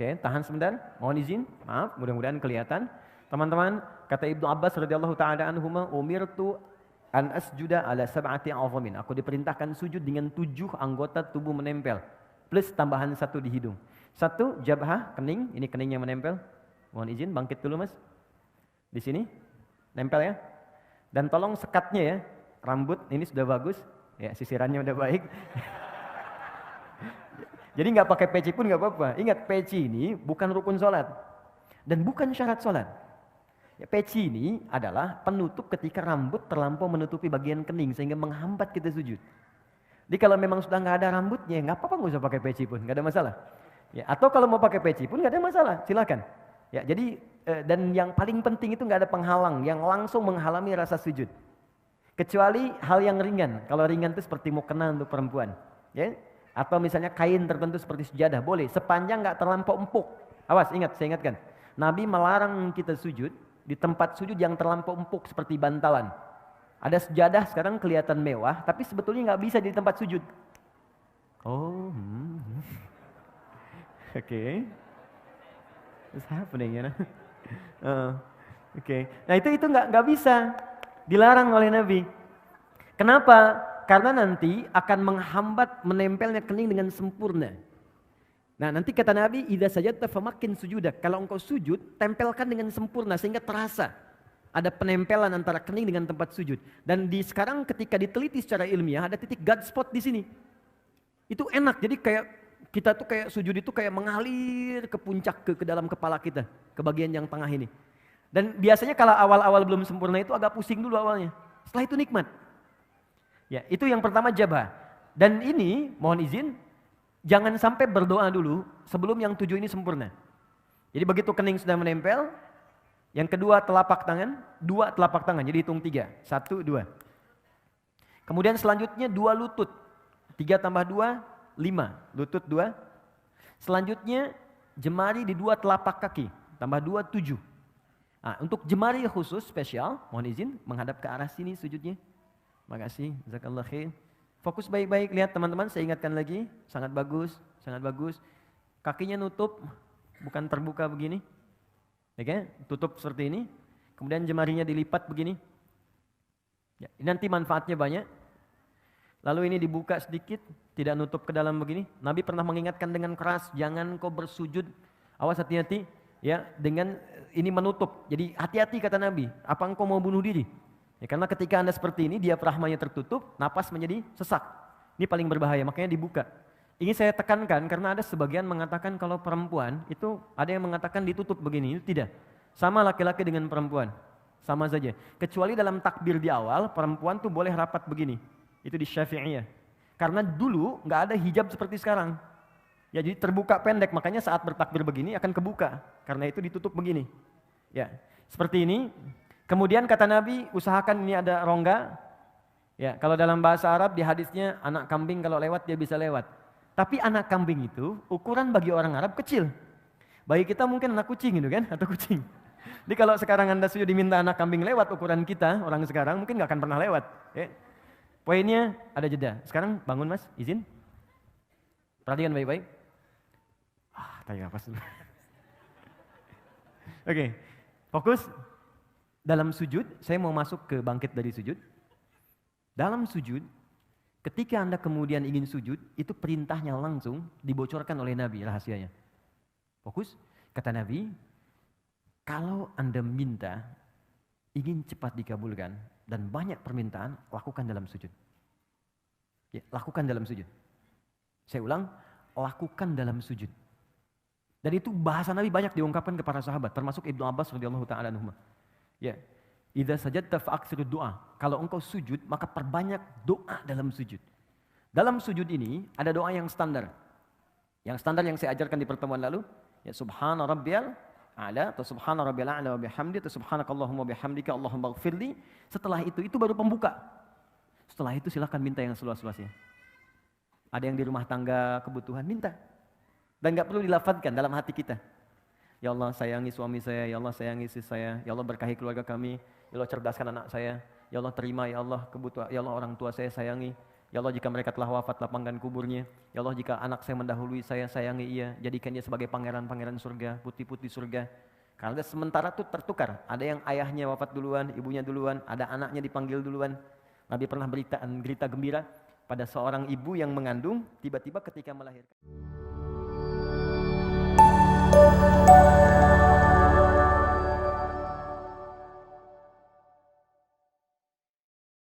Oke, tahan sebentar. Mohon izin. Maaf, mudah-mudahan kelihatan. Teman-teman, kata Ibnu Abbas radhiyallahu taala anhuma, umirtu an asjuda ala sab'ati azamin. Aku diperintahkan sujud dengan 7 anggota tubuh menempel. Plus tambahan 1 di hidung. 1, jabhah, kening. Ini keningnya menempel. Mohon izin, bangkit dulu mas. Di sini, nempel ya. Dan tolong sekatnya ya. Rambut ini sudah bagus. Ya, sisirannya udah baik. Jadi nggak pakai peci pun nggak apa-apa. Ingat, peci ini bukan rukun sholat. Dan bukan syarat sholat. Ya, peci ini adalah penutup ketika rambut terlampau menutupi bagian kening sehingga menghambat kita sujud. Jadi kalau memang sudah nggak ada rambutnya, nggak apa-apa, nggak usah pakai peci pun, nggak ada masalah. Ya, atau kalau mau pakai peci pun nggak ada masalah, silakan. Ya, jadi dan yang paling penting itu nggak ada penghalang yang langsung menghalangi rasa sujud. Kecuali hal yang ringan. Kalau ringan itu seperti mukena untuk perempuan, ya. Atau misalnya kain tertentu seperti sejadah, boleh. Sepanjang nggak terlampau empuk. Awas, ingat, saya ingatkan. Nabi melarang kita sujud di tempat sujud yang terlampau empuk seperti bantalan. Ada sejadah sekarang kelihatan mewah, tapi sebetulnya nggak bisa di tempat sujud. Oh, Oke. What's happening, you know? Oke. Nah itu nggak bisa, dilarang oleh Nabi. Kenapa? Karena nanti akan menghambat menempelnya kening dengan sempurna. Nah nanti kata Nabi, idza sajadta famakin sujudak. Kalau engkau sujud, tempelkan dengan sempurna sehingga terasa ada penempelan antara kening dengan tempat sujud. Dan sekarang ketika diteliti secara ilmiah ada titik God spot di sini. Itu enak. Jadi kayak kita tuh kayak sujud itu kayak mengalir ke puncak ke dalam kepala kita, ke bagian yang tengah ini. Dan biasanya kalau awal-awal belum sempurna itu agak pusing dulu awalnya. Setelah itu nikmat. Ya, itu yang pertama jabah. Dan ini mohon izin, jangan sampai berdoa dulu sebelum yang 7 ini sempurna. Jadi begitu kening sudah menempel, yang kedua telapak tangan, 2 telapak tangan, jadi hitung 3, 1, 2. Kemudian selanjutnya 2 lutut, 3 tambah 2, 5, lutut 2. Selanjutnya jemari di 2 telapak kaki, tambah 2, 7. Nah, untuk jemari khusus spesial, mohon izin menghadap ke arah sini sujudnya. Makasih, jazakallah khair. Fokus baik-baik, lihat teman-teman, saya ingatkan lagi, sangat bagus, sangat bagus. Kakinya nutup, bukan terbuka begini. Oke, tutup seperti ini. Kemudian jemarinya dilipat begini. Ya, nanti manfaatnya banyak. Lalu ini dibuka sedikit, tidak nutup ke dalam begini. Nabi pernah mengingatkan dengan keras, jangan kau bersujud, awas hati-hati, ya, dengan ini menutup. Jadi hati-hati kata Nabi, apa engkau mau bunuh diri? Ya, karena ketika Anda seperti ini, diafragmanya tertutup, napas menjadi sesak. Ini paling berbahaya, makanya dibuka. Ini saya tekankan karena ada sebagian mengatakan kalau perempuan itu ada yang mengatakan ditutup begini, itu tidak. Sama laki-laki dengan perempuan, sama saja. Kecuali dalam takbir di awal, perempuan tuh boleh rapat begini. Itu di Syafi'iyah. Karena dulu nggak ada hijab seperti sekarang. Ya, jadi terbuka pendek, makanya saat bertakbir begini akan kebuka. Karena itu ditutup begini. Ya, seperti ini. Kemudian kata Nabi, usahakan ini ada rongga. Ya, kalau dalam bahasa Arab di hadisnya anak kambing kalau lewat dia bisa lewat. Tapi anak kambing itu ukuran bagi orang Arab kecil. Bagi kita mungkin anak kucing gitu kan, atau kucing. Jadi kalau sekarang Anda sudah diminta anak kambing lewat ukuran kita, orang sekarang mungkin nggak akan pernah lewat. Ya. Poinnya ada jeda. Sekarang bangun mas, izin. Perhatikan baik-baik. Tarik nafas dulu. Oke, fokus. Dalam sujud, saya mau masuk ke bangkit dari sujud. Dalam sujud, ketika Anda kemudian ingin sujud, itu perintahnya langsung dibocorkan oleh Nabi rahasianya. Fokus, kata Nabi, kalau Anda minta, ingin cepat dikabulkan, dan banyak permintaan, lakukan dalam sujud. Ya, lakukan dalam sujud. Saya ulang, lakukan dalam sujud. Dan itu bahasa Nabi banyak diungkapkan kepada sahabat, termasuk Ibnu Abbas radhiyallahu taala anhu. Ya, idza sajadta fa'aksirud doa. Kalau engkau sujud, maka perbanyak doa dalam sujud. Dalam sujud ini ada doa yang standar. Yang standar yang saya ajarkan di pertemuan lalu, ya subhana rabbiyal a'la atau subhana rabbiyal a'la wa bihamdi atau subhanakallahumma bihamdika Allahumma ighfirli. Setelah itu baru pembuka. Setelah itu silakan minta yang seluas-luasnya. Ada yang di rumah tangga kebutuhan, minta. Dan enggak perlu dilafadzkan dalam hati kita. Ya Allah sayangi suami saya, ya Allah sayangi istri saya, ya Allah berkahi keluarga kami, ya Allah cerdaskan anak saya, ya Allah terima ya Allah kebutuhan, ya Allah orang tua saya sayangi, Ya Allah, jika mereka telah wafat, lapangkan kuburnya. Ya Allah, jika anak saya mendahului saya, sayangi ia, jadikan dia sebagai pangeran-pangeran surga, putih-putih surga. Karena sementara itu tertukar, ada yang ayahnya wafat duluan, ibunya duluan, ada anaknya dipanggil duluan. Nabi pernah berita gembira pada seorang ibu yang mengandung, tiba-tiba ketika melahirkan.